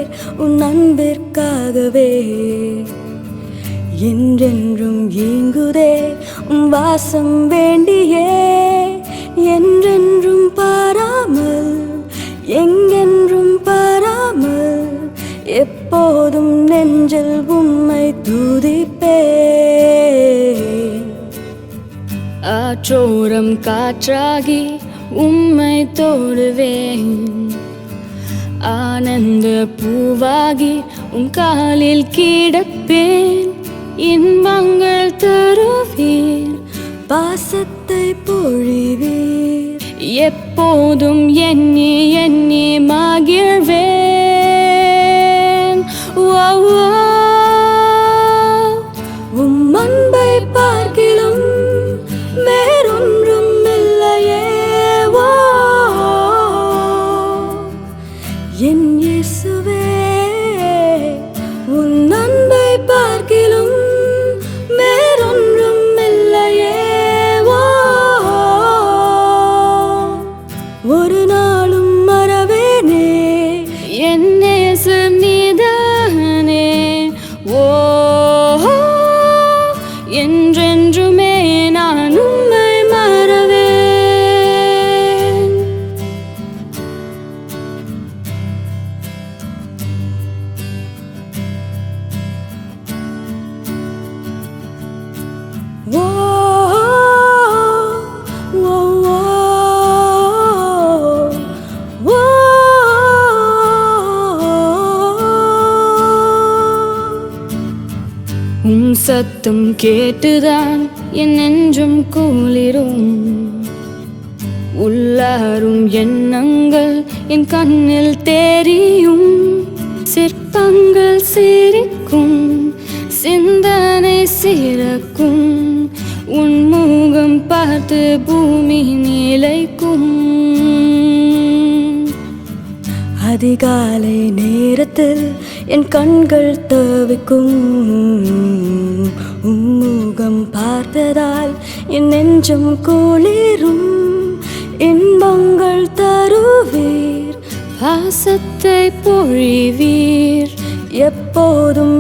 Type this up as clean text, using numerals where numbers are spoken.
வாழ்வேர் உன் அன்பிற்காகவே. என்றென்றும் ஏங்குதே உன் வாசம் வேண்டியே, என்றென்றும் பாராமல் எங்கென்றும் பாராமல் எப்போதும் நெஞ்சில் உம்மை துதிப்பேன். ஆற்றோரம் காற்றாகி உம்மை தோடுவேன், ஆனந்த பூவாகி உம் காலில் கிடப்பேன். இன்பங்கள் தருவீர், பாசத்தை பொழிவீர், எப்போதும் எண்ணி எண்ணி மகிழ்வேன். உம் அன்பை பார்க்கிலும் வேறொன்றும் இல்லையே. என் இயேசுவே, உன் அன்பை பார்க்கிலும் வேறொன்றும் இல்லையே. ஒரு நாளும் மறவேனே என் நேசம் நீதானே. என்றென்றுமே நான் உம்மை மறவேன். உம் சத்தம் கேட்டுதான் என் நெஞ்சும் குளிரும், உள்ளாரும் எண்ணங்கள் என் கண்ணில் தெரியும். சிற்பங்கள் சிரிக்கும், சிந்தனை சிறக்கும், உன் முகம் பார்த்து பூமி நிலைக்கும். அதிகாலை நேரத்தில் என் கண்கள் தவிக்கும், உம்முகம் பார்த்ததால் என் நெஞ்சம் குளிரும். இன்பங்கள் தருவீர், பாசத்தை பொழிவீர், எப்போதும்